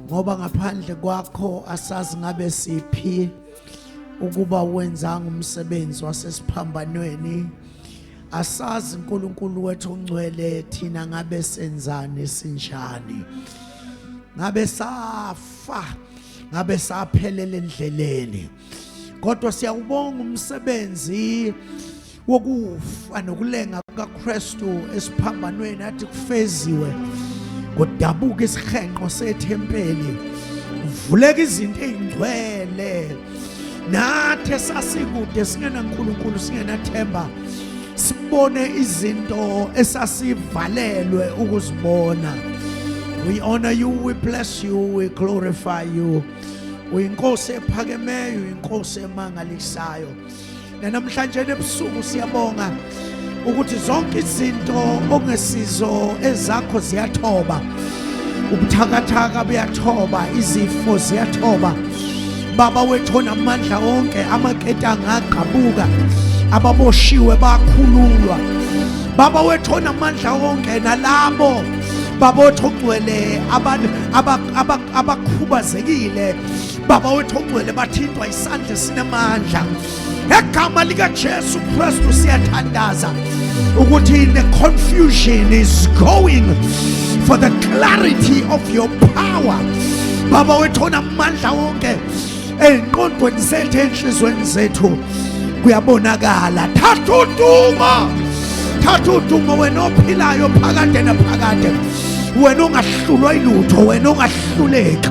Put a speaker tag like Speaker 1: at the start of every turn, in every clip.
Speaker 1: ngoba ngaphandle kwakho asazi ngabe siphi ukuba wenzanga umsebenzi wasesiphambanweni. Asazi uNkulunkulu wethu ongcwele thina ngabe senzani sinjani, ngabe safa, ngabe saphelela endleleni, kodwa siyawubonga umsebenzi wokufa nokulenga kukaKristu esiphambanweni athi kufeziwe. Kudabuka isihenqo sethempeli, uvuleka izinto ezingcwele, nathi esasikude singena uNkulunkulu singenathemba sibone izinto esasivalelwe ukuzibona. We honor you, we bless you, we glorify you. Uyinkosi ephakemeyo, uyinkosi emangalisayo. Namhlanje ebusuku siyabonga ukuthi zonke izinto ongesizo ezakho ziyathoba. Ubuthakathaka buyathoba, izifo ziyathoba. Baba wethu onamandla wonke, amaketanga aqhabuka, ababoshiwe bakhululwa. Baba wethu onamandla wonke, nalabo Baba wethu ogcwele abakhubazekile, Baba wethu ogcwele bathintwa isandla sinamandla. Egama lika Jesu Kristu siyathandaza ukuthi the confusion is going for the clarity of your power. Baba wethu onamandla wonke, engqondweni zethu, enhlizweni zethu kuyabonakala. Thatha udumo wena ophilayo phakade naphakade, wena ongahlulwa ilutho, wena ongahluleka,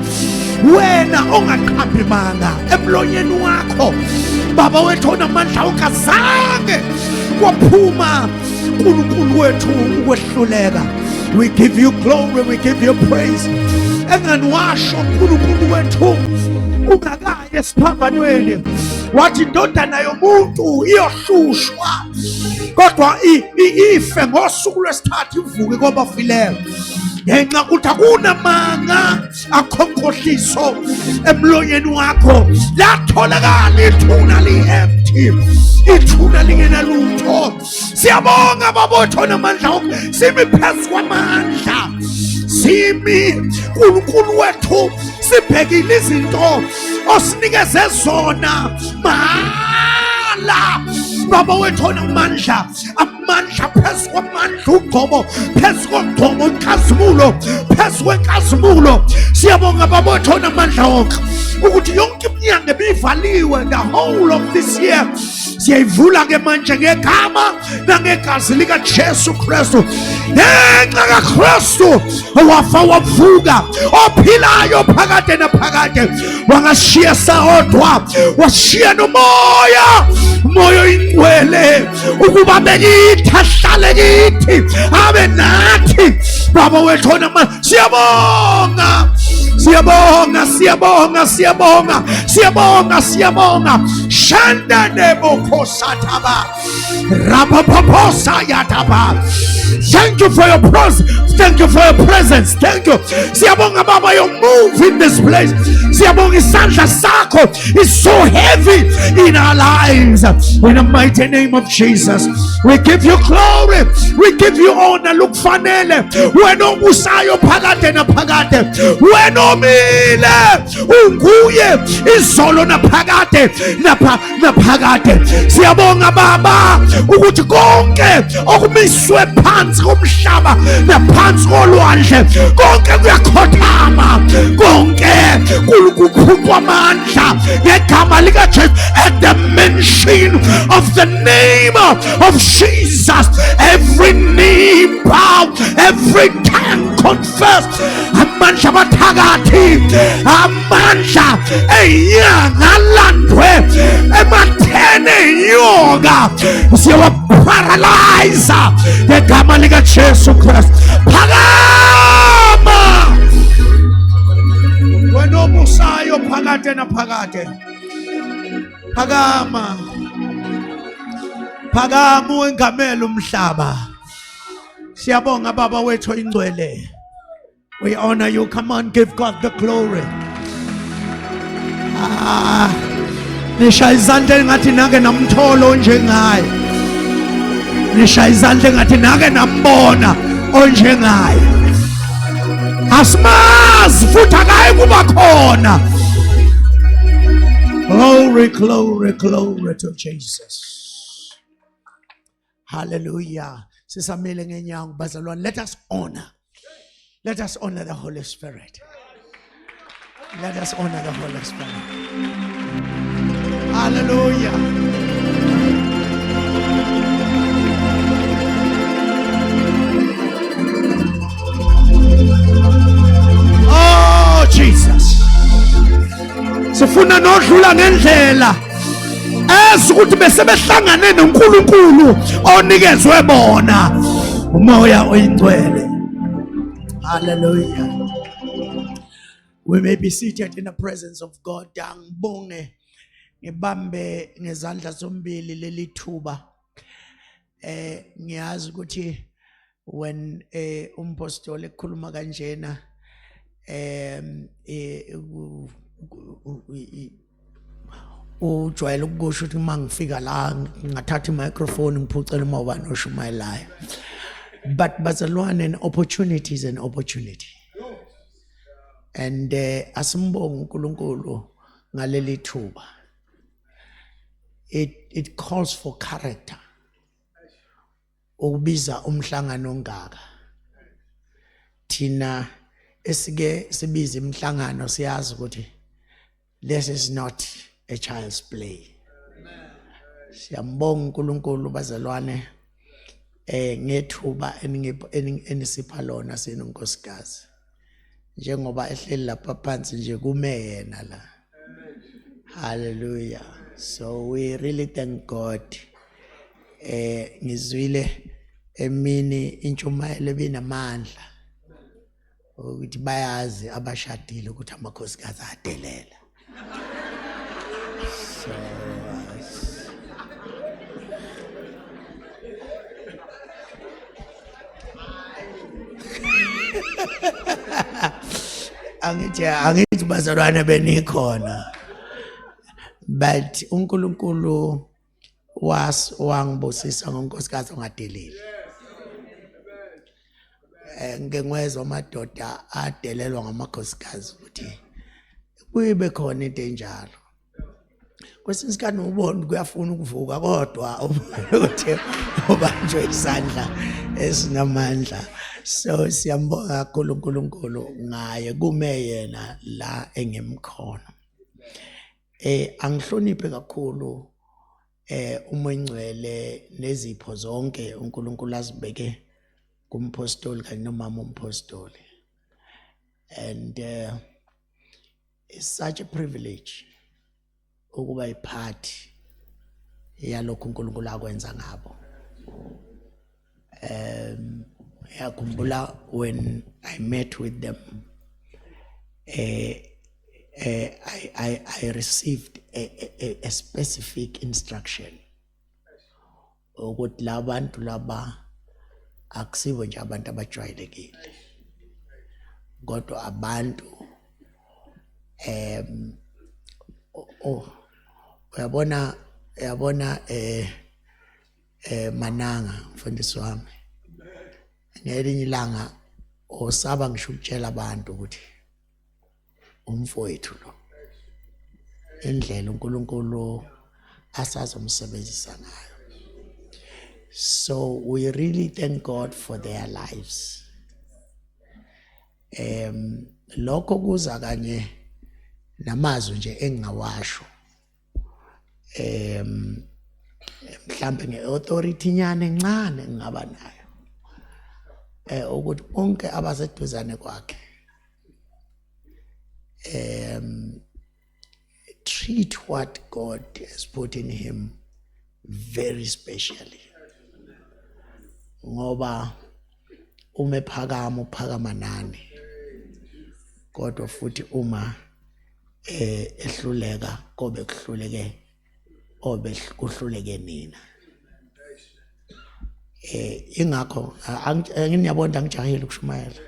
Speaker 1: wena ongaqhaphimanga emlonyeni wakho. Baba wethu onamandla ukazange kwaphuma uNkulunkulu wethu ukwehluleka. We give you glory, we give you praise. Enganiwasho uNkulunkulu wethu ungakaye esiphambanweni wathi indodana yomuntu iyohlushwa kodwa ife ngosuku lwesithathu ivuke kwabafileyo. Ngenxa ukuthi akunamanga akhonkothiso emlonyeni wakho, latholakala ithuna li-empty, ithuna lingenalutho. Siyabonga Baba wethu onamandla, simi phezu kwamandla, simi uNkulunkulu wethu sibhekile izinto osinikeze zona mahala. Baba wethu onamandla, amandla phezu kwamandla, ugcobo phezu kogcobo, inkazimulo phezu kwenkazimulo. Siyabonga Baba wethu onamandla wonke ukuthi yonke iminyango ebivaliwe the whole of this year siyayivula ke manje ngegama nangegazi lika Jesu Kristu. Ngenxa kaKristu owafa wavuka, ophilayo phakade naphakade, wangashiya saodwa, washiya nomoya, umoya oyingcwele ukuba bekithi, ahlale kithi, abe nathi. Baba wethu onamandla, siyabonga, siyabonga, siyabonga, siyabonga, siyabonga, siyabonga. Shanda neboko sataba, rapaposa yataba. Thank you for your presence. Thank you for your presence. Thank you. Siyabonga Baba, your move in this place. Siyabonga isandla sakho is so heavy in our lives. In the mighty name of Jesus, we give you glory. We give you honor. Look fanele. Wena obusayo phakade naphakade. Wena omile unguye izolo naphakade naphakade. Siyabonga Baba ukuthi konke okumiswe phansi komhlaba naphansi kolwandle konke kuyakhothama, konke kulukukhupha amandla ngegama lika Jesu. At the mention of the name of Jesus, every knee bow, every tongue confess. Amandla bathakathi, amandla enyanga alandwe, emathene inyoka siyawaparalyze ngegama lika Jesu Kristu. Phakama wena obusayo phakade naphakade, phakama, phakama wengamela umhlaba. Siyabonga Baba wethu oyingcwele. We honor you. Come on, give God the glory. Nisha izandla ngathi nake namtholo onjengaye. Nisha izandla ngathi nake nambona onjengaye. Asmazi futhi akayi kuba khona. Glory, glory, glory to Jesus. Hallelujah. Sisamile ngenyawo bazalwane. Let us honor the Holy Spirit. Let us honor the Holy Spirit. Hallelujah. Oh Jesus. Sifuna nodlula ngendlela ukuthi bese behlangane noNkulunkulu onikezwe bona umoya oyingcwele. Hallelujah. We may be seated in the presence of God. Ngibonge ngibambe ngezandla zombili leli thuba. Ngiyazi ukuthi when umpostoli ekhuluma kanjena ujwayele ukusho ukuthi mangifika la ngathatha i-microphone ngiphucela umawubani oshumayelayo. But bazalwane, an opportunity is an opportunity. And asimbonge uNkulunkulu ngaleli thuba. It calls for character. Ukubiza umhlangano ongaka. Thina esike sibiza imhlangano siyazi ukuthi this is not a child's play. Siyambonga uNkulunkulu bazalwane ngethuba enisipha lona sinonkosikazi. Njengoba ehleli lapha phansi nje kume yena la. Hallelujah. So we really thank God. Ngizwile emini intshumayelo binamandla ukuthi bayazi abashadile ukuthi amakhosikazi adelela. So angithi bazalwane benikhona. But uNkulunkulu wangibusisa ngonkosikazi ongadeleli. Ngengwezwa amadoda adelelwa ngamakhosikazi ukuthi kuyibe khona into enjalo. Kwesinye isikhathi ubona kuyafuna ukuvuka kodwa ukuthi ubanjwe isandla esinamandla. So siyambonga kakhulu uNkulunkulu ngaye kume yena la engimkhona. Angihloniphe kakhulu umengcwele nezipho zonke uNkulunkulu azibeke kumpostoli kanye nomama umpostoli. And it's such a privilege ukuba iphathi yalokho uNkulunkulu akwenza ngabo. Yakhumbula when I met with them, I received a specific instruction. Ukuthi labantu laba akusibo nje abantu abajwayelekile. Kodwa abantu uyabona Mananga mfundisi wami. Ngelinye ilanga osaba ngisho ukutshela abantu ukuthi umfowethu lo indlela uNkulunkulu asazomsebenzisa ngayo. So we really thank God for their lives. Lokho kuza kanye namazwi nje engingawasho. Mhlambe ngeauthority nyane encane engaba nayo. Ukuthi bonke abaseduzane kwakhe treat what God has put in him very specially. Ngoba umephakama uphakama nani. Kodwa futhi uma ehluleka kobe kuhluleke obe kuhluleke nina. Ingakho ngiyabonda ngijahile ukushumayela.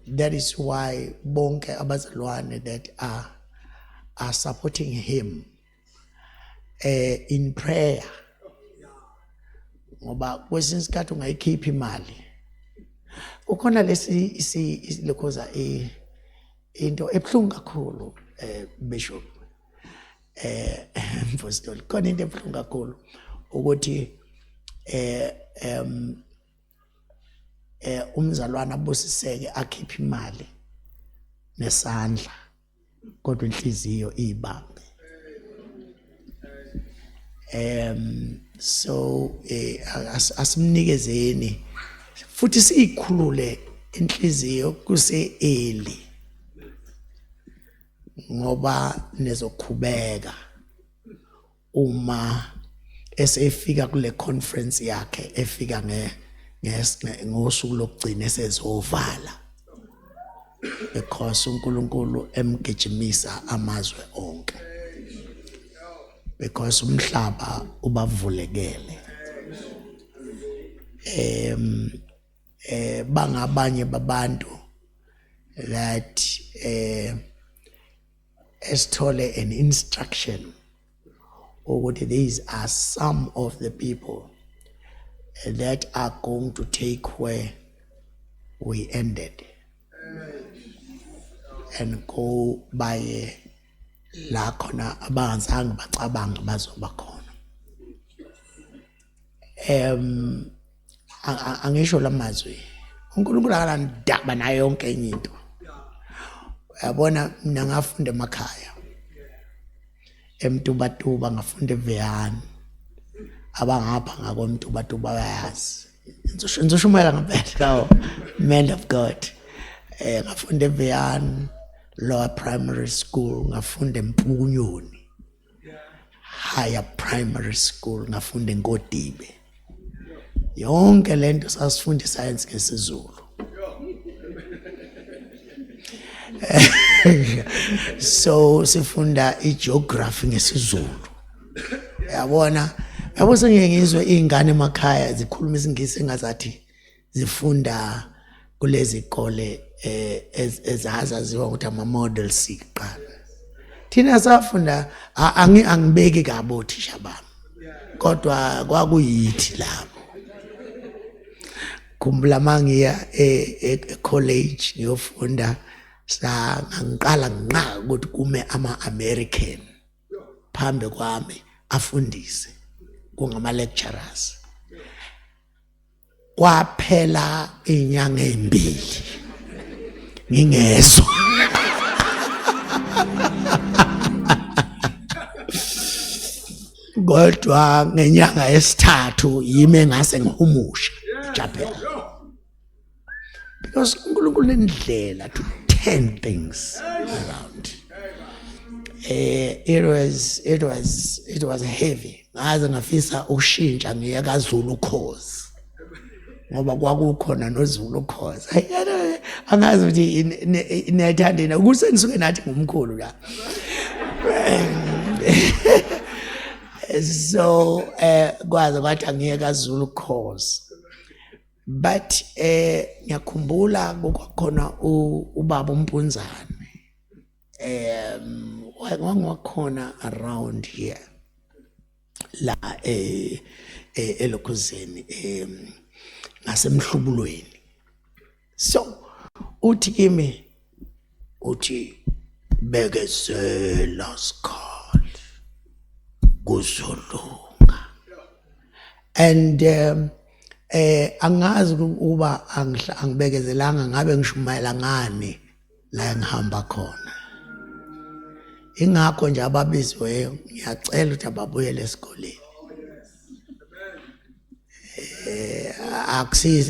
Speaker 1: That is why bonke abazalwane that are supporting him in prayer. Ngoba kwesinye isikhathi ungayikhipha imali. Ukhona lesi lokhoza into ebuhlungu kakhulu Bishop Mfositoli, khona into ebuhlungu kakhulu ukuthi umzalwane abusiseke akhipha imali nesandla kodwa inhliziyo ibambe. So asimnikezeni futhi siyikhulule inhliziyo kuse-early ngoba nezoqhubeka uma esefika kule conference yakhe efika ngosuku lokugcina esezovala because uNkulunkulu emgijimisa amazwe onke because umhlaba ubavulekele bangabanye babantu that esithole an instruction ukuthi these are some of the people that are going to take where we ended and go by la khona abangazange bacabanga bazoba khona. Angisho lamazwi uNkulunkulu akalandaba nayo yonke enye into. Uyabona mina ngafunda emakhaya eMtubatuba, ngafunda eVeyani, abangapha ngakoMtubatuba bayazi ngizoshumayela ngempela man of God. Ngafunda eVeyani Lower Primary School, ngafunda eMpunyoni Higher Primary School, ngafunda eNkodibe. Yonke lento sasifunda science ngesizulu. So sifunda igeography ngesizulu. Yabona ngeke ngizwe izingane emakhaya zikhuluma isingisi engazathi zifunda kulezi ikole ezazaziwa ukuthi ama model siqala. Thina safunda angibeki kabi othisha bami kodwa kwakuyithi lapho. Khumbula mangiya college ngiyofunda ngiqala nqa ukuthi kume ama-American phambi kwami afundise kungama lecturers. Kwaphela inyanga ezimbili ngingezwa. Kodwa ngenyanga yesithathu yime ngase ngihumusha chapel. Because uNkulunkulu indlela to turn things around. It was heavy. Ngaze ngafisa ushintsha ngiya kaZulu Khosi. Ngoba kwakukhona noZulu Khosi. Angazi ukuthi inethandena kusenisuke nathi ngumkhulu la. So kwaze kwathi angiye kaZulu Khosi. But ngiyakhumbula kwakhona ubaba uMpunzane wakhona around here la eLokhuzeni ngasemhlubulweni. So uthi kimi uthi bekezela Sikhali kuzolunga. And angazi ukuba angibekezelanga ngabe ngishumayela ngani la ngihamba khona. Ingakho nje ababiziweyo ngiyacela ukuthi ababuyele esikoleni.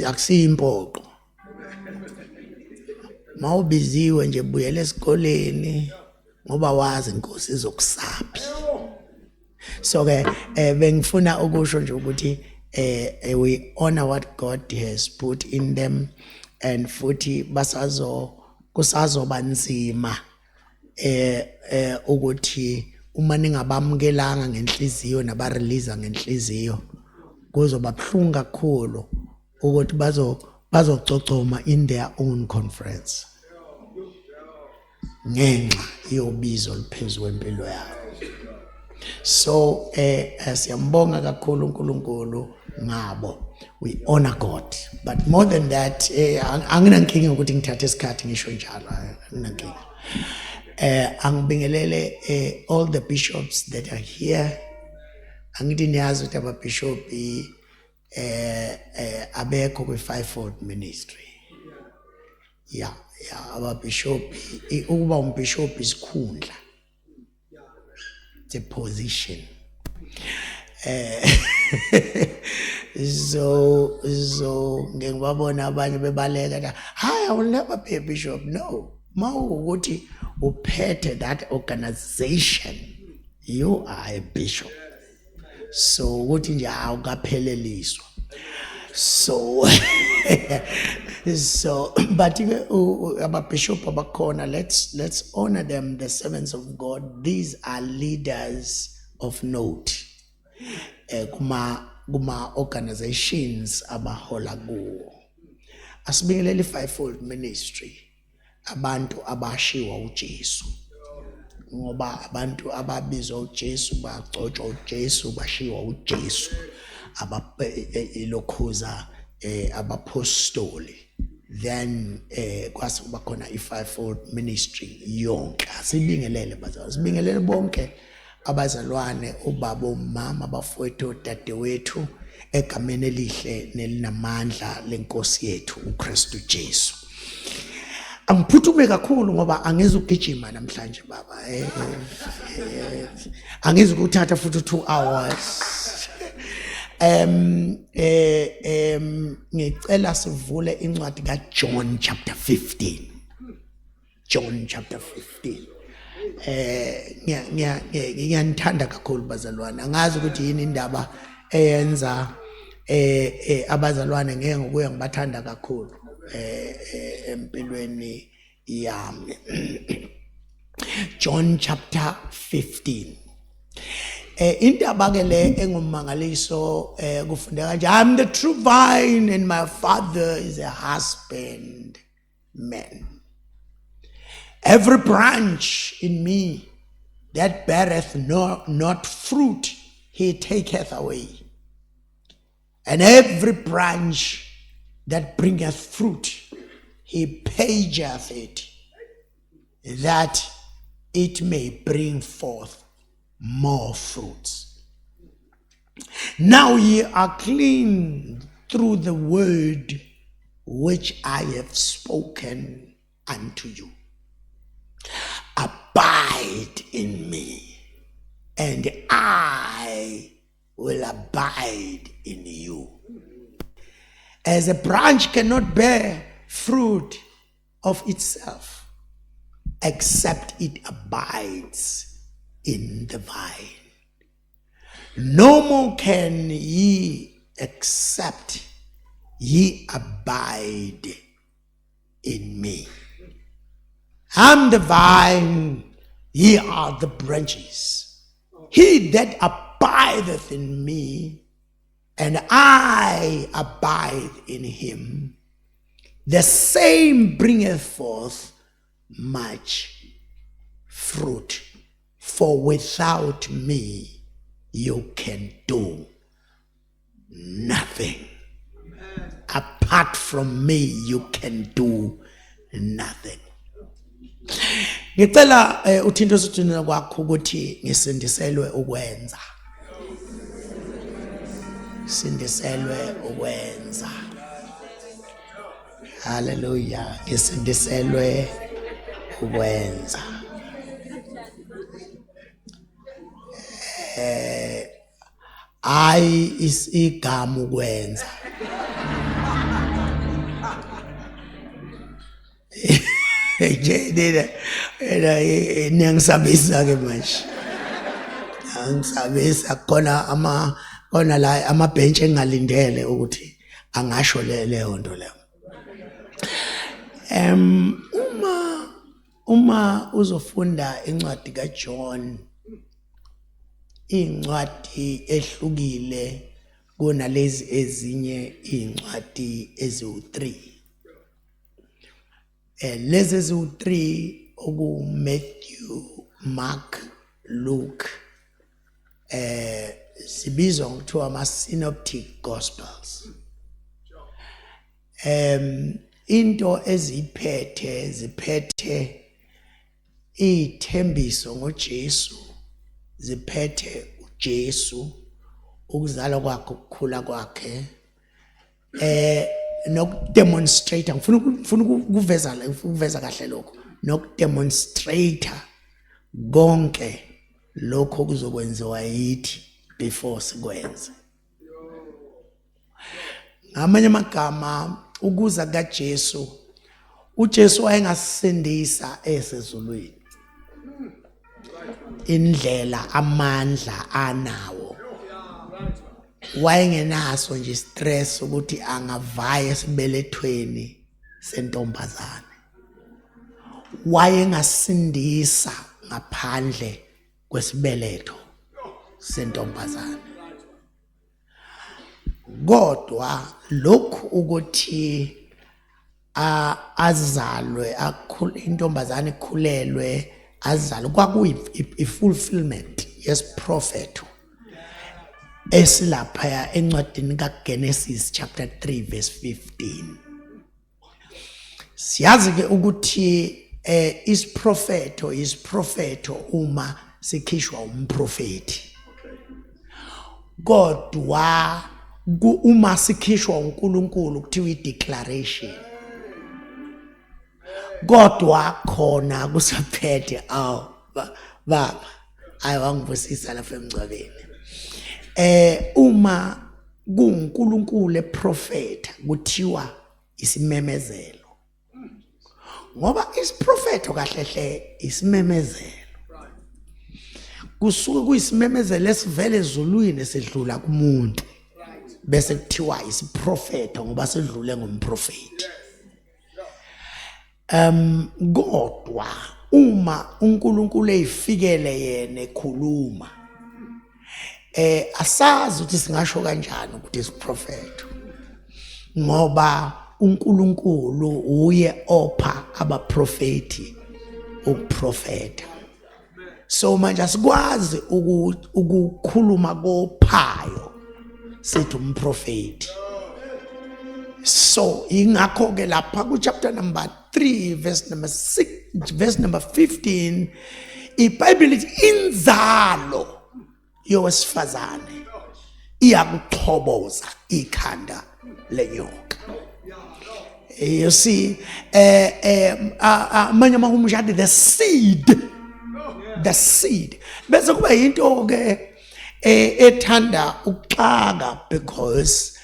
Speaker 1: Akusiyimpoqo. Mawubiziwe nje buyele esikoleni ngoba wazi inkosi izokusaphi. So ke bengifuna ukusho nje ukuthi we honor what God has put in them and futhi kusazoba nzima ukuthi uma ningabamukelanga ngenhliziyo nabarelease ngenhliziyo kuzoba buhlungu kakhulu ukuthi bazococoma in their own conference ngenxa yobizo liphezulu empilo yabo. So siyambonga kakhulu uNkulunkulu ngabo. We honor God, but more than that, anginankinga ukuthi ngithathe isikhathi ngisho njalo, anginankinga. Angibingelele all the bishops that are here. Angithi niyazi ukuthi ababishop abekho kwi-fivefold ministry. Yeah, ababishop, ukuba umbishop isikhundla. It's a position. So ngengibabona abanye bebaleka, I will never be a bishop. No, mawukuthi uphethe that organization, you are a bishop. So ukuthi nje awukapheleliswa. So but ababishop abakhona, let's honor them, the servants of God. These are leaders of note. Kuma organizations abahola kuwo. Asibingelele fivefold ministry. Abantu abashiwa uJesu. Ngoba abantu ababizwa uJesu bagcotshwa uJesu bashiwa uJesu. Lokhuza abapostoli. Then kwase kuba khona i-fivefold ministry yonke. Asibingelele bazalwane. Sibingelele bonke abazalwane, ubaba, umama, abafowethu, odadewethu, egameni elihle nelinamandla lenkosi yethu uKristu Jesu. Angiphuthume kakhulu ngoba angizugijima namhlanje baba. Angizukuthatha futhi 2 hours. Ngicela sivule incwadi kaJohn chapter 15. John chapter 15. Ngiyanthanda kakhulu bazalwane. Angazi ukuthi yini indaba eyenza abazalwane ngeke ngokuya ngibathanda kakhulu empilweni yami. John chapter 15. Indaba ke le engumangaliso kufundeka nje, I'm the true vine and my father is a husbandman. Every branch in me that beareth not fruit, he taketh away. And every branch that bringeth fruit, he pageth it, that it may bring forth more fruits. Now ye are clean through the word which I have spoken unto you. Abide in me, and I will abide in you. As a branch cannot bear fruit of itself, except it abides in the vine. No more can ye except ye abide in me. I'm the vine, ye are the branches. He that abideth in me, and I abide in him, the same bringeth forth much fruit. For without me, you can do nothing. Apart from me, you can do nothing. Ngicela uthinto sithunela kwakho ukuthi ngisindiselwe ukwenza. Sindiselwe ukwenza. Hallelujah. Ngisindiselwe ukwenza. Igama ukwenza. Ngiyangisabisa ke manje. Angisabisa khona la amabhentshe engalindele ukuthi angasho leyo nto leyo. Uma uzofunda incwadi kaJohn, incwadi ehlukile kunalezi ezinye incwadi eziwu3. Lezi eziwu3 oku Matthew, Mark, Luke
Speaker 2: sibizwa ngokuthiwa ama-synoptic gospels. Into ziphethe ithembiso ngoJesu, ziphethe uJesu, ukuzalwa kwakhe, ukukhula kwakhe, nokudemonstrate. Ngifuna ukuveza kahle lokho, nokudemonstrate konke lokho kuzokwenziwa yithi before sikwenze. Ngamanye amagama, ukuza kaJesu, uJesu wayengasindisa esezulwini, indlela amandla anawo, wayengenaso nje stress ukuthi angavaya esibelethweni sentombazane, wayengasindisa ngaphandle kwesibeletho sentombazane. Kodwa lokhu ukuthi azalwe, intombazane ikhulelwe, azalwe, kwakuyi fulfillment yesiphrofetho esilapha encwadini kaGenesis chapter 3 verse 15. Siyazi ke ukuthi isiphrofetho uma sikhishwa umprofeti. Kodwa uma sikhishwa uNkulunkulu kuthiwa i-declaration. Kodwa khona kusaphethe baba ayewangivusisa lapha emncwabeni. Uma kuNkulunkulu eprofeta kuthiwa isimemezelo. Ngoba isiprofetho kahlehle isimemezelo. Kusuke kuyisimemezelo esivele ezulwini esedlula kumuntu. Bese kuthiwa isiprofetho ngoba sedlule ngomprofeti. Kodwa uma uNkulunkulu eyifikele yena ekhuluma, asazi ukuthi singasho kanjani ukuthi isiprofetho, ngoba uNkulunkulu uye opha abaprofeti ukuprofeta. So manje asikwazi ukukhuluma kophayo sithi umprofeti. So ingakho ke lapha ku chapter number 3 verse number 6 verse number 15 iBhayibheli lithi inzalo yowesifazane iyakuxhoboza ikhanda lenyoka. You see, manje makumshadi the seed bese kuba into ke ethanda ukuxaka because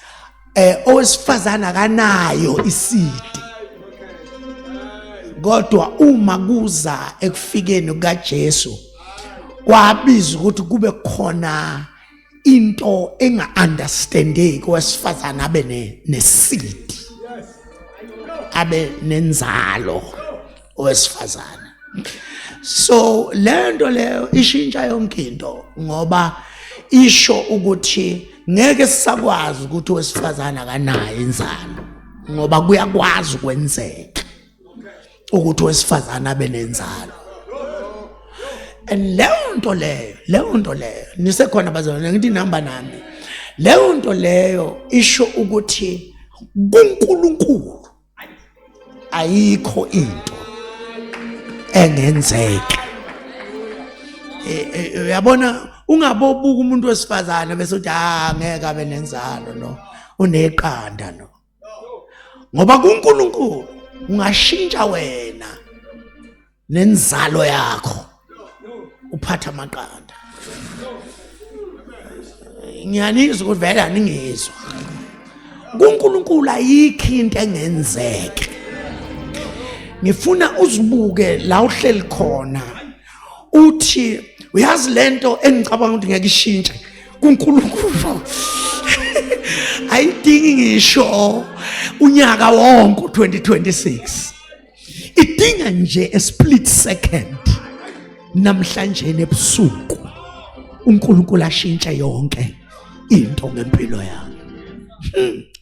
Speaker 2: owesifazana akanayo isidi. Kodwa uma kuza ekufikeni kukaJesu kwabizwa ukuthi kube khona into enga-understandeki owesifazana abe nesidi, abe nenzalo owesifazana. So lento leyo ishintsha yonke into ngoba isho ukuthi ngeke sisakwazi ukuthi owesifazana akanayo inzalo ngoba kuyakwazi ukwenzeka ukuthi owesifazana abe nenzalo. And leyo nto leyo nisekhona bazalwane ngithi namba nami, leyo nto leyo isho ukuthi kuNkulunkulu ayikho into engenzeka. Uyabona, ungabobuka umuntu wesifazane bese uthi ngeke abe nenzalo, no, uneqanda, no, ngoba kuNkulunkulu ungashintsha wena nenzalo yakho uphatha amaqanda. Ngiyanizwa ukuthi vele aningizwa. kuNkulunkulu ayikho into engenzeka. Ngifuna uzibuke la uhleli khona uthi uyazi lento engicabanga ukuthi ngeke ishintshe kuNkulunkulu ayidingi ngisho unyaka wonke 2026, idinga nje a split second. Namhlanje ebusuku uNkulunkulu ashintsha yonke into ngempilo yami.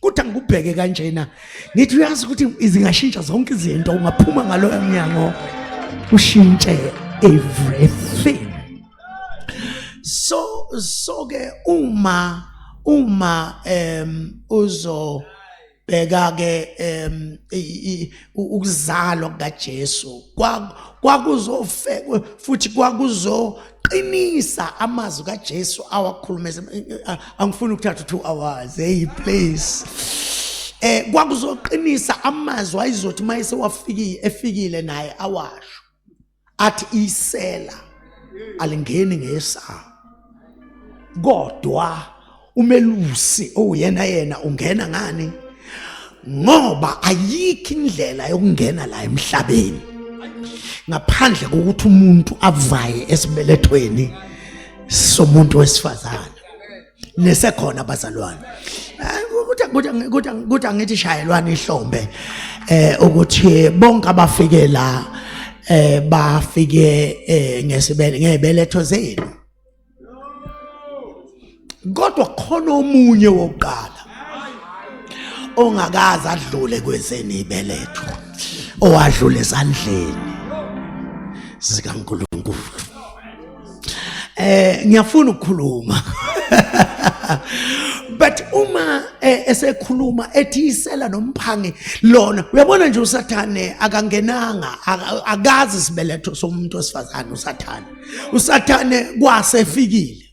Speaker 2: Kuthi ngikubheke kanjena ngithi uyazi ukuthi izingashintsha zonke izinto, ungaphuma ngaloya mnyango ushintshe everything. So ke uma uzobheka ke ukuzalwa kukaJesu kwakuzofekwe futhi kwakuzoqinisa amazwi kaJesu awakhulume. Angifuni ukuthatha 2 hours, hey please. Kwakuzoqinisa amazwi ayizothi mayise efikile naye awasho athi isela alingeni ngesango, kodwa umelusi yena ungena ngani? Ngoba ayikho indlela yokungena la emhlabeni ngaphandle kokuthi umuntu avaye esibelethweni somuntu wesifazane. Nesekhona bazalwane, kuthi angithi shayelwana ihlombe ukuthi bonke abafike la bafike ngezibeletho zenu, kodwa khona omunye wokuqala ongakazi adlule kwezeni ibeletho, owadlula ezandleni zikaNkulunkulu. Ngiyafuna ukukhuluma but uma esekhuluma ethi isela nomphangi lona, uyabona nje uSathane akangenanga, akazi isibeletho somuntu wesifazane. uSathane kwasefikile,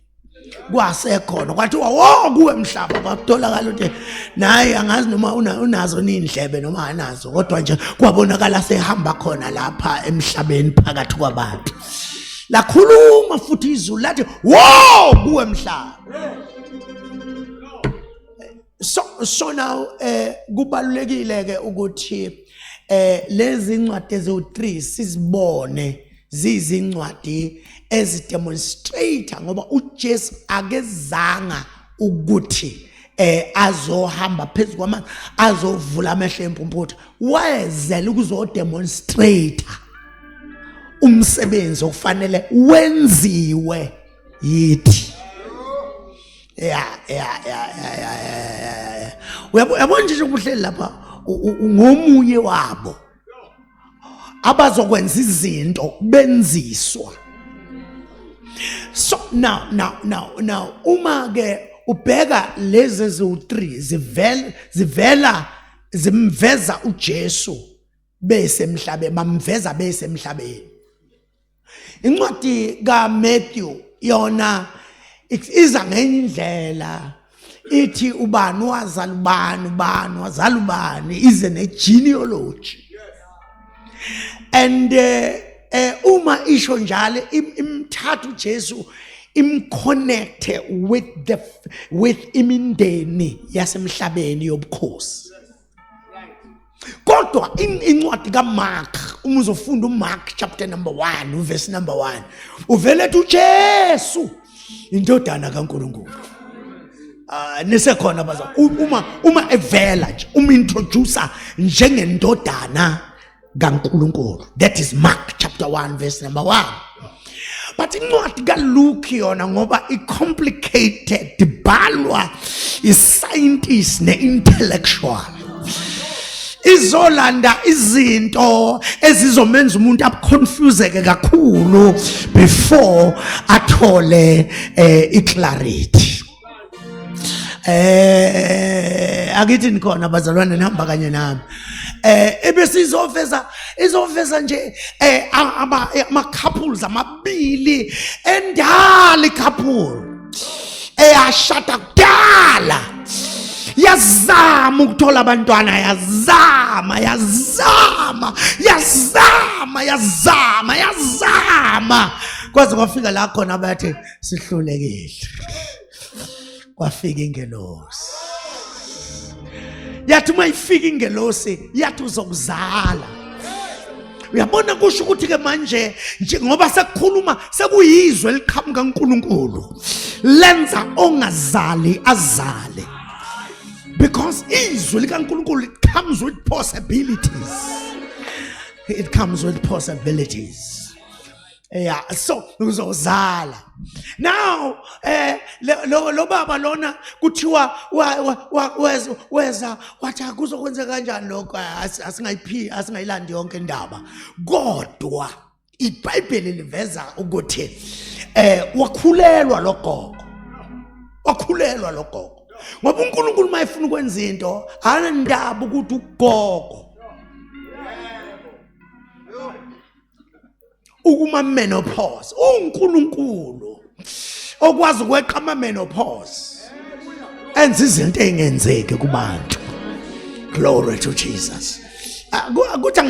Speaker 2: kwasekhona kwathiwa wo kuwe emhlaba, kwatholakala ukuthi naye angazi noma unazo indlebe noma anazo, kodwa nje kwabonakala sehamba khona lapha emhlabeni phakathi kwabantu. Lakhuluma futhi izulu lathi wo kuwe emhlaba. So now kubalulekile ke ukuthi lezi incwadi eziwu3 sizibone zizincwadi ezidemonstrate ngoba uJesu akezanga ukuthi azohamba phezulu kwamanzi azovula amehlo empumputhe, wayezela ukuzodemonstrate umsebenzi okufanele wenziwe yithi. Uyabona nje ukuhleli lapha ngomunye wabo abazokwenza izinto benziswa. So now uma ke ubheka lezi eziwu3 zimveza uJesu besemhlabeni, bamveza besemhlabeni. Incwadi kaMatthew yona iza ngenye indlela, ithi ubani wazala ubani wazala ubani, ize ne-genealogy. And uma isho njalo imthatha uJesu imconnecte with imindeni yasemhlabeni yobukhosi. Kodwa incwadi kaMark, uma uzofunda uMark chapter number 1 verse number 1, uvele ethi uJesu indodana kaNkulunkulu. Nisekhona baza uma evela nje introducer njengendodana kaNkulunkulu. That is Mark chapter 1 verse number 1. But incwadi kaLuke yona ngoba i-complicated, ibalwa i-scientist ne-intellectual, izolanda izinto ezizomenza umuntu aconfuseke kakhulu before athole iclarity. Akithi nikhona bazalwane, nihamba kanye nami. Ebese izoveza nje ama couples amabili endala couple eyashada kudala, yazama ukuthola abantwana, yazama kwaze kwafika la khona bathi sihlulekile. Kwafika ingelosi, yathi uma ifika ingelosi yathi uzokuzala. Uyabona kusho ukuthi ke manje ngoba sekukhuluma sekuyizwe eliqhamuka kaNkulunkulu lenza ongazali azale, because izwi likaNkulunkulu it comes with possibilities. Yeah, so uzozala. Now lo baba lona kuthiwa weza wathi akuzokwenza kanjani lokho, asingayilandi yonke indaba, kodwa iBhayibheli liveza ukuthi wakhulelwa logogo. wakhulelwa lo gogo ngoba uNkulunkulu mayefuna ukwenza into anandaba ukuthi ugogo ukuma menopause uNkulunkulu okwazi ukweqa ama menopause enza izinto engenzeki kubantu. Glory to Jesus. Kuthi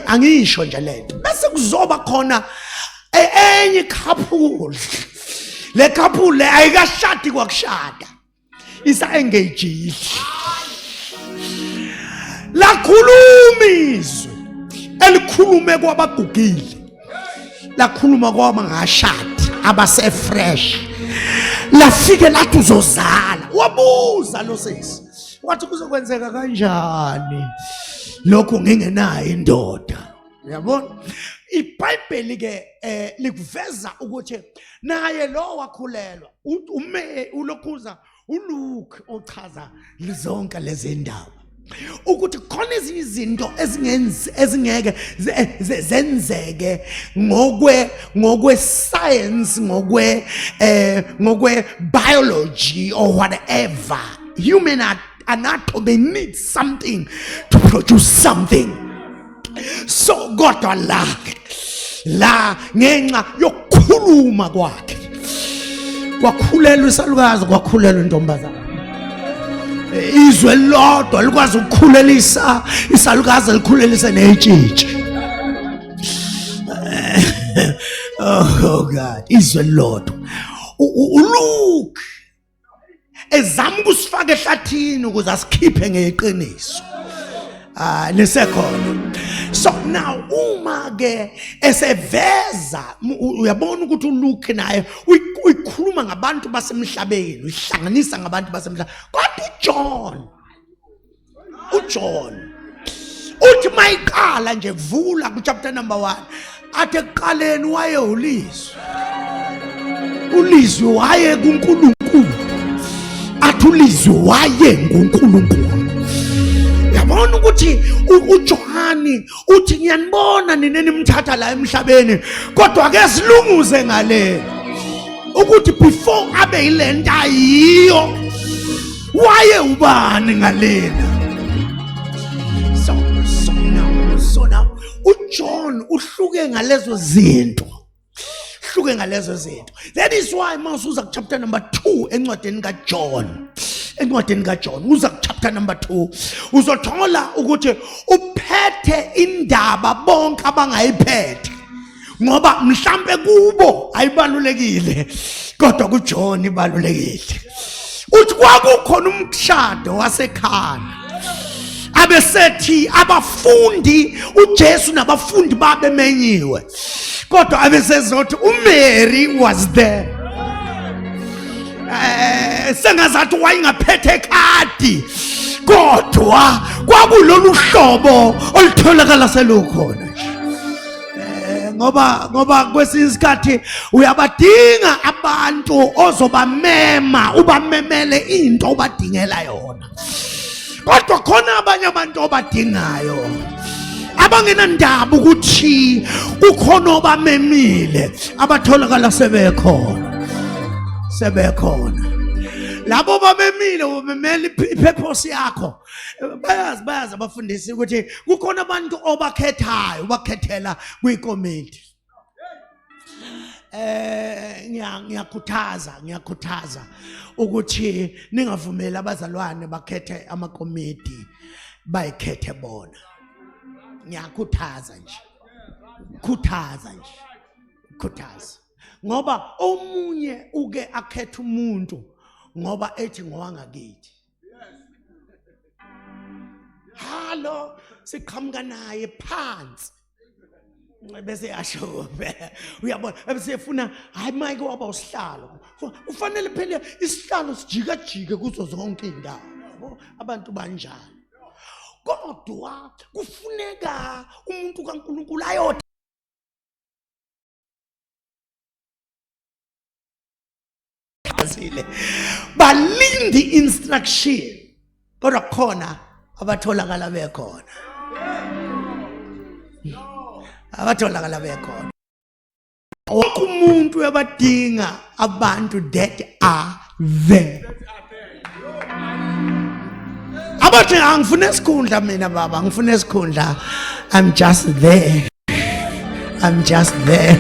Speaker 2: angisho nje lento bese kuzoba khona enye couple. Le couple ayikashadi kwakushada isa engaged lakhuluma izwi elikhulume kwabagugile lakhuluma kwabangashadi abase fresh lafike lathi uzozala wabuza lo sisi wathi kuzokwenzeka kanjani lokho ngingenayo indoda. Uyabona iBhayibheli ke likuveza ukuthi naye lo wakhulelwa ulokhuza uLuke ochaza zonke lezi ndaba ukuthi khona ezinye izinto ezingeke zenzeke ngokwe science ngokwe biology or whatever. Human anatomy needs something to produce something. So kodwa la ngenxa yokukhuluma kwakhe kwakhulelwa isalukazi kwakhulelwa intombazana izwe lodwa likwazi ukukhulelisa isalukazi likhulelise netshitshi. Oh God, izwe lodwa uLuke ezama ukusifaka ehlathini ukuze asikhiphe ngeqiniso lesekhona. So now uma ke eseveza uyabona ukuthi uLuke naye uyikhuluma ngabantu basemhlabeni uyihlanganisa ngabantu basemhlabeni kodwa uJohn uthi mayiqala nje vula ku chapter number 1 athi ekuqaleni waye ulizwi waye kuNkulunkulu athi ulizwi waye nguNkulunkulu. Yabona ukuthi uJohani uthi ngiyanibona nina nimthatha la emhlabeni kodwa ake silunguze ngale ukuthi before abe yilento ayiyo waye ubani ngalena. So now uJohn uhluke ngalezo zinto. That is why mawusuza ku chapter number 2 encwadini kaJohn uza ku chapter number 2 uzothola ukuthi uphethe indaba bonke abangayiphethe ngoba mhlambe kubo ayibalulekile kodwa kuJohn ibalulekile. Uthi kwakukhona umshado wasekhana abesethi abafundi uJesu nabafundi babemenyiwe kodwa abesezothi uMary was there. Sengazathi wayengaphethe khadi kodwa kwakulolu hlobo olutholakala selukhona ngoba kwesinye isikhathi uyabadinga abantu ozobamema ubamemele into obadingela yona kodwa khona abanye abantu obadingayo abangenandaba ukuthi kukhona obamemile abatholakala sebekhona labo bamemile ubamemela ipurpose yakho. Bayazi abafundisi ukuthi kukhona abantu obakhethayo ubakhethela kwikomiti. Ngiyakhuthaza ukuthi ningavumeli abazalwane bakhethe amakomiti bayikhethe bona. Ngiyakhuthaza nje ngoba omunye uke akhethe umuntu ngoba ethi ngowangakithi. Halo siqhamuka naye phansi bese yasho uyabona bese efuna hayi Mike waba usihlalo ufanele phela isihlalo sijikajike kuzo zonke indawo abantu banjalo kodwa kufuneka umuntu kaNkulunkulu ayodwa balindi instruction kodwa khona abatholakala bekhona wonke umuntu uyabadinga abantu that are there. Abathi angifuna esikhundla mina baba, ngifuna esikhundla. I'm just there. I'm just there.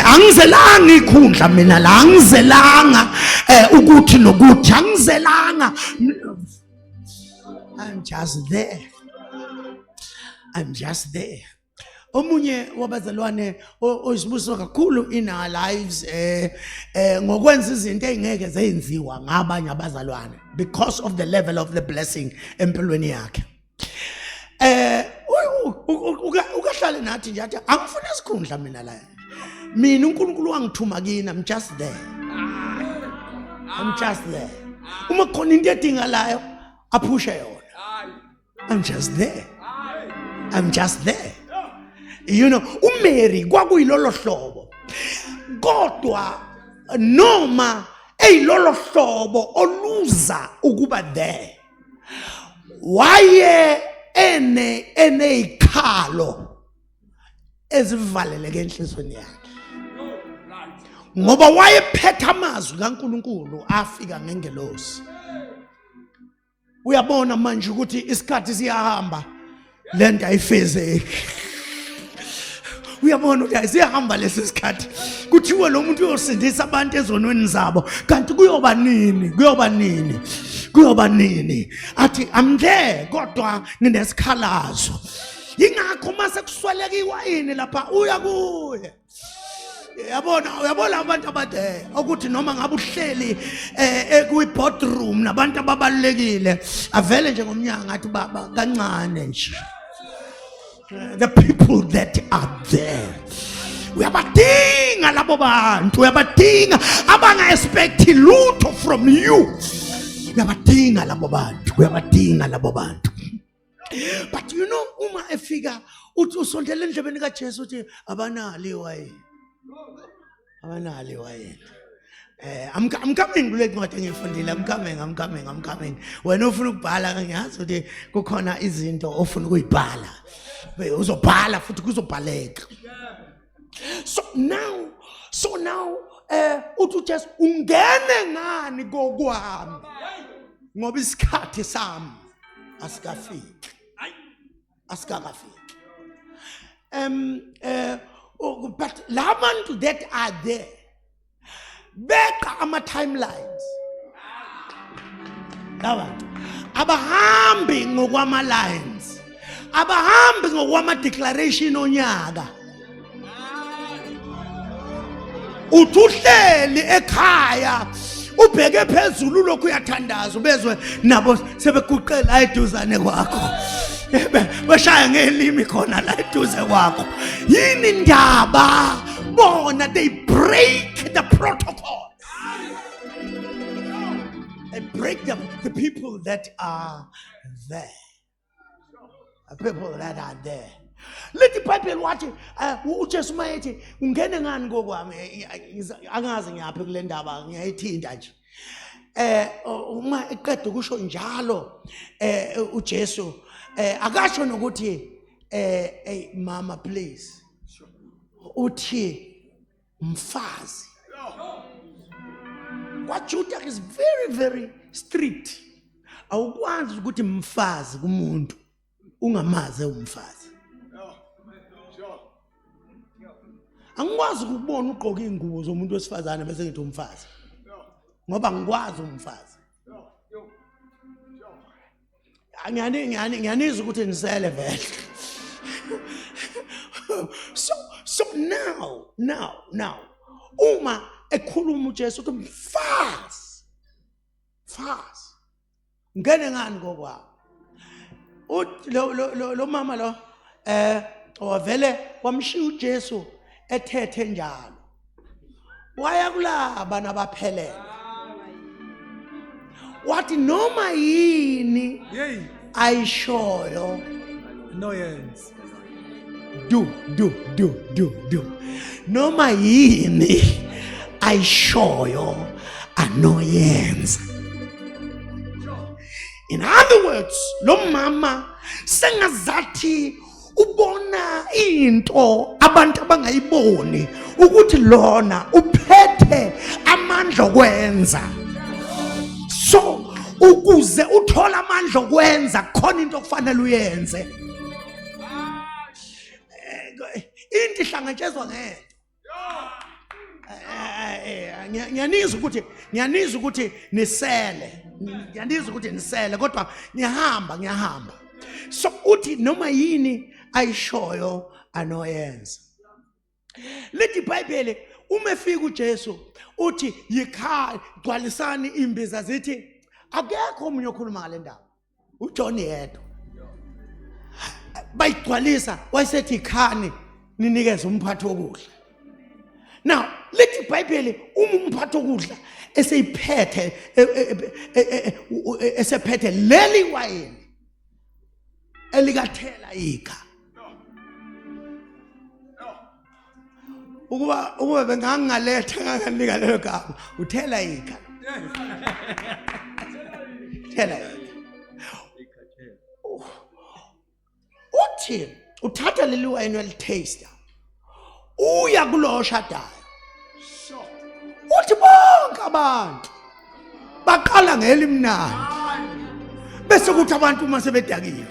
Speaker 2: Angizelanga ikhundla mina la, angizelanga ukuthi nokuthi, angizelanga. I'm just there. I'm just there. Omunye wabazalwane oyisibusiso kakhulu in our lives ngokwenza izinto ezingeke zenziwa ngabanye abazalwane because of the level of the blessing empilweni yakhe. Ukahlale nathi nje athi angifuna isikhundla mina la. Mina uNkulunkulu wangithuma kini, I'm just there. I'm just there. Uma khona into edingalayo aphushe yona. I'm just there. I'm just there. You know, uMary kwakuyilolo hlobo. Kodwa noma eyilolo hlobo oluza ukuba there. Waye eneyikhalo ezivaleleke enhlizweni yakhe. Ngoba wayephethe amazwi kaNkulunkulu afika ngengelosi. Uyabona manje ukuthi isikhathi siyahamba lento ayifezeki. Uyabona ukuthi siyahamba lesi sikhathi. Kuthiwa lo muntu uyosindisa abantu ezonweni zabo. Kanti kuyoba nini? Kuyoba nini? Kuyoba nini? Athi I'm there kodwa nginesikhalazo. Ingakho mase kusweleka iwayini lapha uya kuye. Uyabona abantu abade ukuthi noma ngabe uhleli ekwi boardroom nabantu ababalekile avele nje ngomnyanga athi baba kancane nje. The people that are there. Uyabadinga labo bantu, uyabadinga abanga expect lutho from you. Uyabadinga labo bantu, uyabadinga labo bantu. But you know uma efika uthi usondele endlebeni kaJesu uthi abanali wayini. Abanali wayini. I'm coming kule ncwadi engifundile. I'm coming. Wena ufuna ukubhala ngiyazi ukuthi kukhona izinto ofuna ukuyibhala. Uzobhala futhi kuzobhaleka. So now uthi just ungene ngani kokwami ngoba isikhathi sami asikafiki. But labantu that are there beqa ama timelines. Labantu abahambi ngokwama lines, abahambi ngokwama declaration onyaka. Uthuhleli ekhaya ubheke phezulu lokhu uyathandaza ubezwe nabo sebekuqela eduzane kwakho. Bashaya ngelimi khona la eduze kwakho. Yini ndaba bona they break the protocol. They break the people that are there. The people that are there. Let the Bible watch uJesu mayethi ungene ngani kokwami angazi ngiyaphi kule ndaba ngiyayithinta nje. Uma eqeda ukusho njalo uJesu akasho nokuthi hey mama please. Uthi mfazi. KwaJuda is very very strict. Awukwazi ukuthi mfazi kumuntu ungamaze umfazi. Angikwazi ukubona ugqoka ingubo zomuntu wesifazane bese ngithi umfazi. Ngoba ngikwazi umfazi. Ngiyanizwa ukuthi nisele vele. So now uma ekhuluma uJesu uthi mfazi. Ngene ngani kokwawo. Lo mama lo wavele wamshiya uJesu ethethe njalo. Waya kulaba nabaphelele. Wathi noma yini ayishoyo
Speaker 3: annoyance.
Speaker 2: Do. Noma yini ayishoyo annoyance. In other words, lo mama sengazathi ubona into abantu abangayiboni ukuthi lona uphethe amandla okwenza. So ukuze uthola amandla okwenza khona into okufanele uyenze. Into ihlangatshezwa ngento. Ngiyanizwa ukuthi nisele kodwa ngiyahamba. So uthi noma yini ayishoyo anoyenza. Lithi iBhayibheli uma efika uJesu uthi yikhaya gcwalisani imbiza zithi akekho omunye okhuluma ngale ndaba. uJohn yedwa. Bayigcwalisa wayesethi ikhani ninikeze umphathi wokudla. Now lithi iBhayibheli umphathi wokudla esephethe leli wayini elikathela ikha. Ukuba bengangaletha nganganika lelo gama uthela ikha. Thela ikha. Uthi uthatha leli wayini welitaste. Uya kulo oshadayo. Uthi bonke abantu baqala ngelimnandi. Bese kuthi abantu uma sebedakile.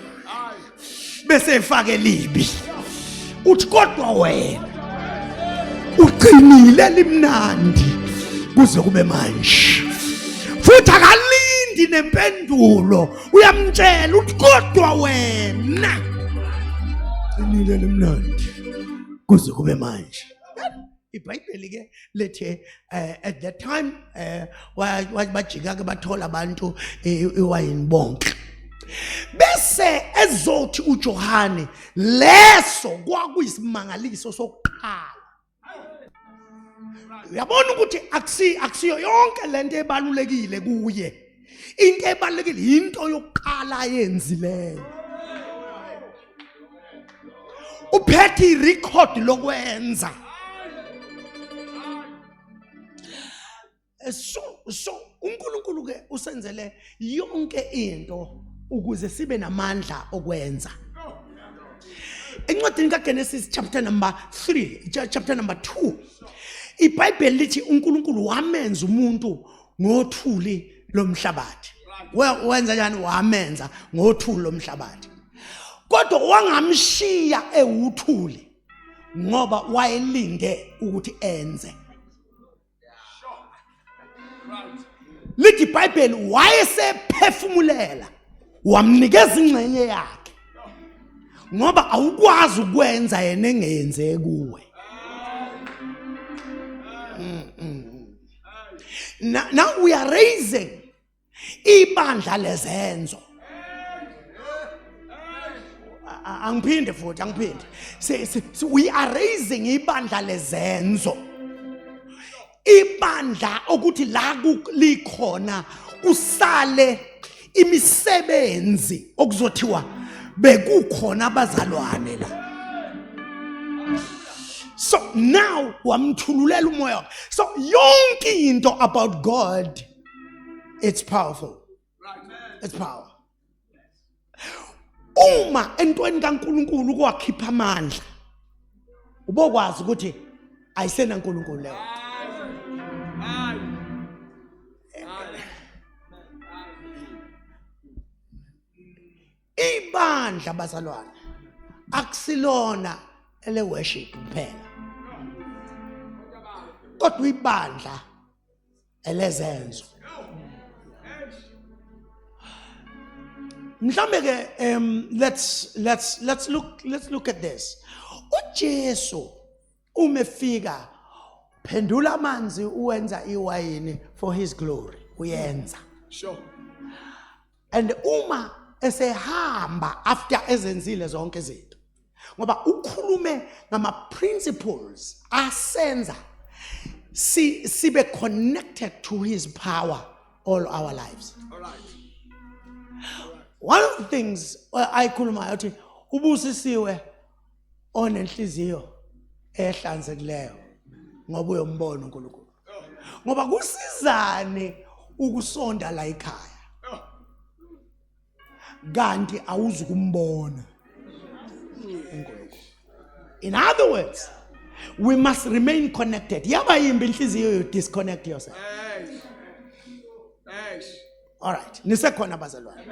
Speaker 2: Bese efake libi. Uthi kodwa wena uqinile limnandi kuze kube manje. Futhi akalindi nempendulo. Uyamtshela uthi kodwa wena uqinile limnandi kuze kube manje. iBhayibheli ke lethe at that time bajika ke bathola abantu iwayini bonke. Bese ezothi uJohane leso kwakuyisimangaliso sokuqala. Uyabona ukuthi akusiyo yonke lento ebalulekile kuye. Into ebalulekile into yokuqala ayenzileyo. Uphethe irecord lokwenza. So uNkulunkulu ke usenzele yonke into ukuze sibe namandla okwenza. Encwadini kaGenesis chapter number 3, chapter number 2, iBhayibheli lithi uNkulunkulu wamenza umuntu ngothuli lomhlabathi. Wenza njani? Wamenza ngothuli lomhlabathi. Kodwa wangamshiya ewuthuli ngoba wayelinde ukuthi enze. Lithi iBhayibheli wayesephefumulela wamnikeza ingcenye yakhe ngoba awukwazi ukwenza yena engenze kuwe. Now we are raising ibandla lezenzo. Angiphinde futhi angiphinde. We are raising ibandla lezenzo. Ibandla ukuthi la likhona usale imisebenzi okuzothiwa bekukhona abazalwane la. So now wamthululela umoya. So yonke into about God, it's powerful. It's power. Uma entweni kaNkulunkulu kwakhipha amandla ubokwazi ukuthi ayisena uNkulunkulu leyo. Ibandla bazalwane akusilona ele worship kuphela. Kodwa ibandla elezenzo. Mhlambe ke let's look at this. uJesu umefika phendula amanzi uwenza iwayini for his glory uyenza.
Speaker 1: Sure.
Speaker 2: And uma esehamba after ezenzile zonke izinto ngoba ukhulume ngama principles asenza sibe connected to his power all our lives.
Speaker 1: All right.
Speaker 2: One of the things ayikhulumayo uthi ubusisiwe onenhliziyo ehlanzekileyo ngoba uyombona uNkulunkulu. Ngoba kusizane ukusonda la ekhaya. Kanti awuzukumbona uNkulunkulu. In other words, we must remain connected. Yaba yimbi inhliziyo you disconnect yourself. All right. Nisekhona abazalwane.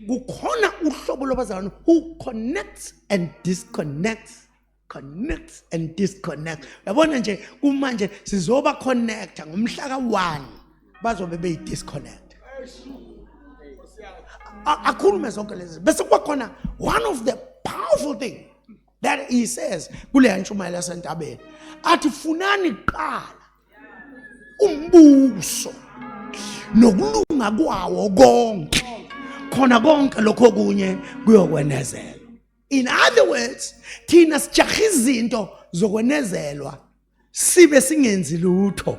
Speaker 2: Kukhona uhlobo lwabazalwane who connects and disconnects. Connects and disconnect. Yabona nje kumanje sizoba connecta ngomhla ka1 bazobe be disconnect. Akhulume zonke lezi. Bese kukhona one of the powerful thing that he says kule ntshumayelo yasentabeni athi funani kuqala umbuso nokulunga kwawo konke khona konke lokho kunye kuyokwenezela. In other words, thina sijaha izinto zokwenezelwa sibe singenzi lutho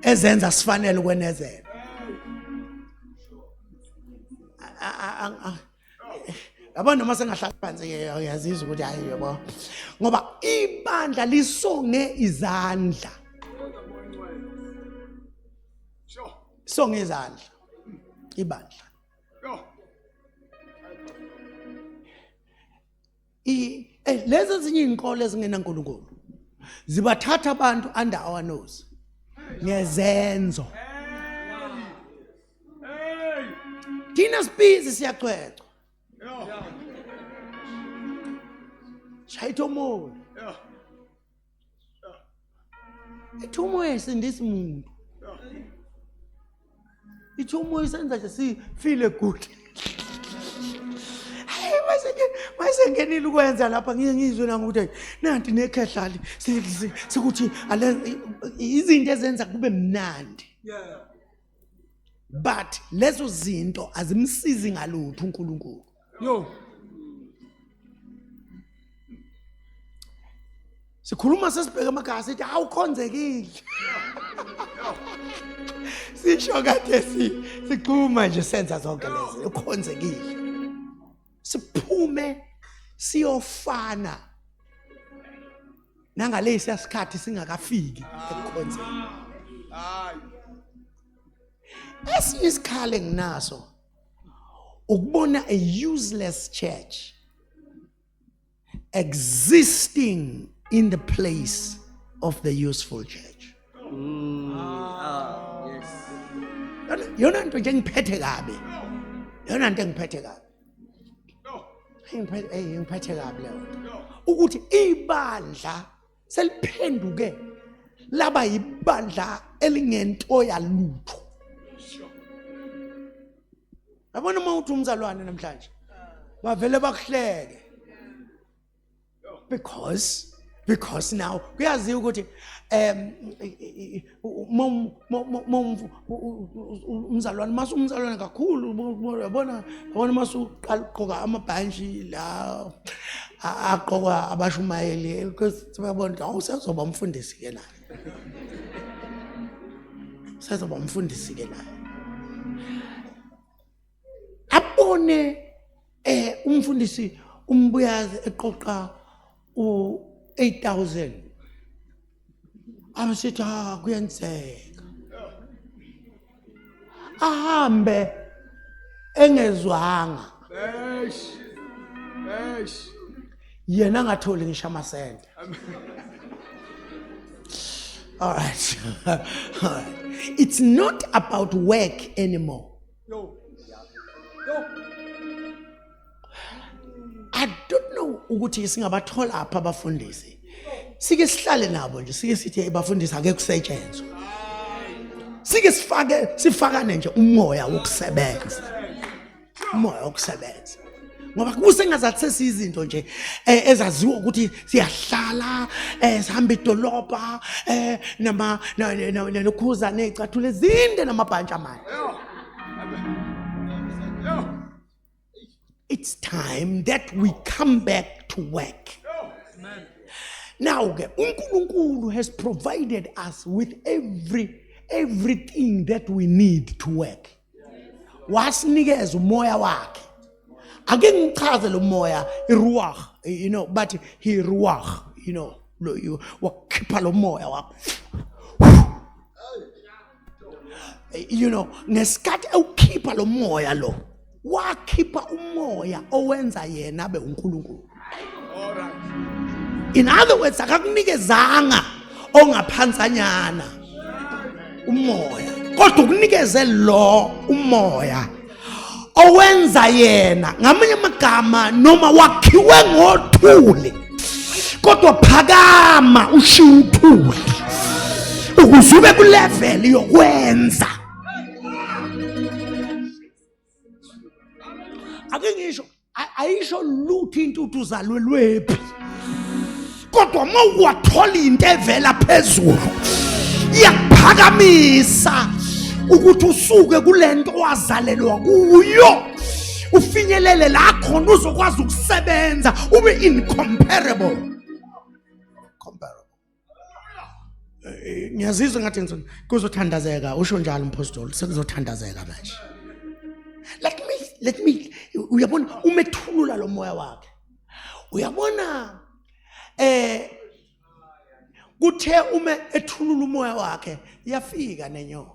Speaker 2: ezenza sifanele ukwenezela. Abantu noma sengahlala phansi uyazizwa ukuthi hayi yabo ngoba ibandla lisonge izandla. Songe izandla ibandla. Lezi ezinye inkolo ezingena uNkulunkulu zibathatha abantu under our nose ngezenzo. Thina sibhizi siyacwecwa. Shayitho moya. Ithumo esindisa umuntu. Ithumo isenza nje si feel good. Masengenile ukwenza lapha ngizwe nangokuthi nanti nekhehlali sikuthi izinto ezenza kube mnandi. But lezo zinto azimsizi ngalutho uNkulunkulu. Sikhuluma sesibheka emakhaya sithi awukhonzekile. Sisho kade sikhuluma nje senza zonke lezi ukhonzekile. Siphume siyofana nangalesi yasikhathi singakafiki ekukhonzeni. Esiyisikhala nginaso ukubona a useless church existing in the place of the useful church. Yona nto nje ngiphethe kabi. Yona nto ngiphethe kabi. Ngiphethe kabi leyo. Ukuthi ibandla seliphenduke laba ibandla elingento yalutho. Yabona uma uthi umzalwane namhlanje bavele bakuhleke. Because now kuyaziwa ukuthi umzalwane masu umzalwane kakhulu yabona masu aqoka amabhanji la aqoka abashumayeli bayabona awusazoba umfundisi ke naye. Sazoba umfundisi ke naye. Abone umfundisi umbuyazi eqoqa u8,000 amasithi kuyenzeka ahambe engezwanga yena ngatholi ngisho amasente. All right. It's not about work anymore. I don't know ukuthi singabathola apha abafundisi. Sike sihlale nabo nje sike sithi abafundisi ake kusetshenzwe. Sike sifakane nje umoya wokusebenza. Umoya wokusebenza. Ngoba kusengazathi sesizinto nje ezaziwa ukuthi siyahlala sihamba idolobha nokhuza nezicathule zinde namabhantshi amanje. It's time that we come back to work. Now, uNkulunkulu has provided us with everything that we need to work. Wasinikeza umoya wakhe. Ake ngichaze lo moya iruach, but he ruach, wakhipha lo moya wakho. Ngesikhathi ukhipha lo moya lo. Wakhipha umoya owenza yena abe uNkulunkulu. All right. In other words, akakunikezanga ongaphansanyana umoya, kodwa ukunikeze lo umoya owenza yena, ngamanye amagama, noma wakhiwe ngothuli kodwa phakama ushiya uthuli ukuze ube ku level yokwenza. Ake ngisho ayisho lutho intuthu zalwelwephi, kodwa uma wathola into evela phezulu iyakuphakamisa ukuthi usuke kulento wazalelwa kuyo, ufinyelele la khona uzokwazi ukusebenza ube incomparable. Ngiyazizwa ngathi kuzothandazeka, usho njalo umpostoli, sekuzothandazeka manje. Let me uyabona umethulula lo moya wakhe, uyabona kuthe uma ethulula umoya wakhe yafika nenyoka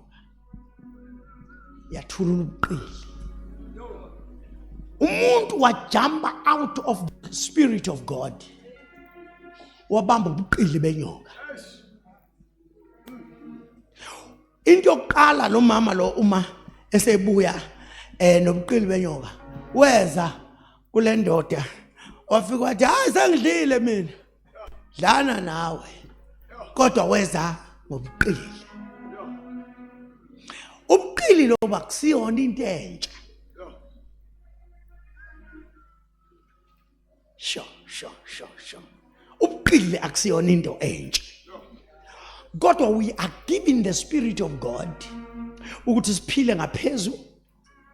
Speaker 2: yathulula ubuqili, umuntu wajumpa out of the spirit of God wabamba ubuqili benyoka. Into yokuqala lo mama lo uma esebuya nobuqili benyoka weza kule ndoda wafika wathi hayi sengidlile mina, dlana nawe, kodwa weza ngobuqili. Ubuqili loba kusiyona into entsha. Sure. Ubuqili akusiyona into entsha, kodwa we are given the spirit of God ukuthi siphile ngaphezulu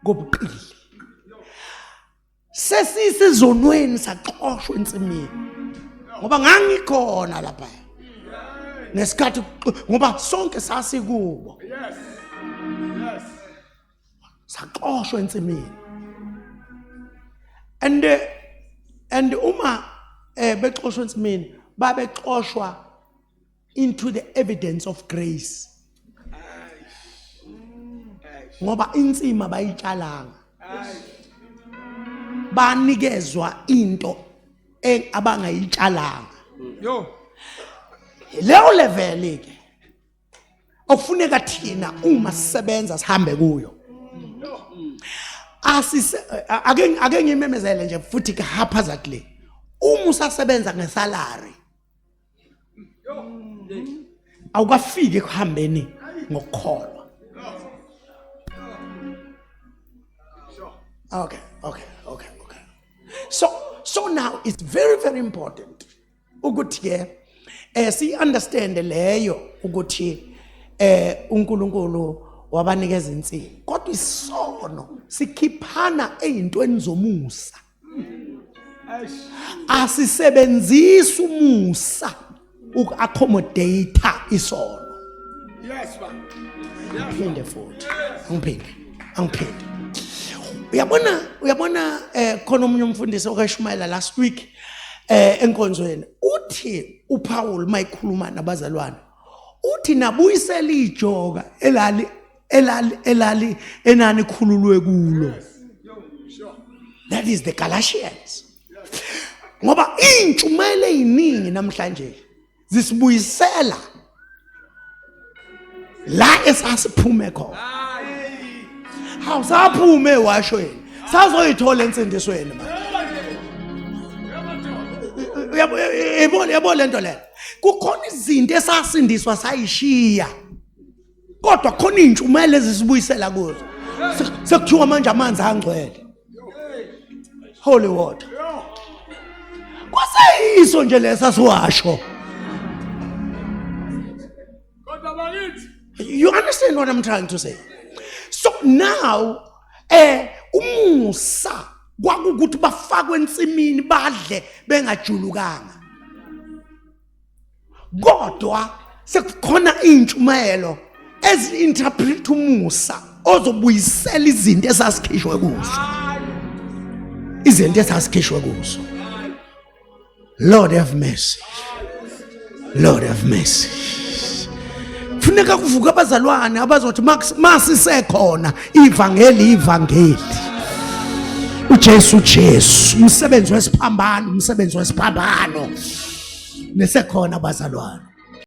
Speaker 2: kobuqili. Sesisezonweni saxoshwa ensimini, ngoba ngangikhona lapha nesikhathi, ngoba sonke sasikubo. Yes. Saxoshwa ensimini. And uma bexoshwa ensimini babexoshwa into the evidence of grace, ngoba insima bayitshalanga, banikezwa into abangayitshalanga. Leyo level ke okufuneka thina uma sisebenza sihambe kuyo. Ake ngimemezele nje futhi ke haphazardly, uma usasebenza ngesalary awukafiki ekuhambeni ngokukholwa. Okay. So now it's very important ukuthi ke si understand leyo ukuthi uNkulunkulu wabanikeza insini, kodwa isono sikhiphana ezintweni zomusa. Asisebenzisa umusa uku-accommodate isono. Yes man. Ngipinde futhi. Angiphinde. Uyabona khona umunye umfundisi okashumayela last week enkonzweni, uthi uPaul mayikhuluma nabazalwane, uthi nabuyisela ijoka elali enani khululwe kulo. That is the Galatians. Ngoba intshumayelo eziningi namhlanje zisibuyisela la esasiphume khona. Hawu saphume washweni, sazoyithola ensindisweni manje. Uyabona lento le, kukhona izinto esasindiswa sayishiya, kodwa khona intshumayelo ezisibuyisela kuzo. Sekuthiwa manje amanzi angcwele, holy water. Kwaseyiso nje lesa siwasho. You understand what I'm trying to say? So now umusa kwakukuthi bafakwe ensimini badle bengajulukanga, kodwa sekukhona intshumayelo ezi-interpret umusa ozobuyisela izinto esasikhishwe kuzo. Izinto esasikhishwe kuzo. Lord have mercy. Funeka kuvuka abazalwane abazothi masisekhona ivangeli. uJesu umsebenzi wesiphambano. nesekhona bazalwane.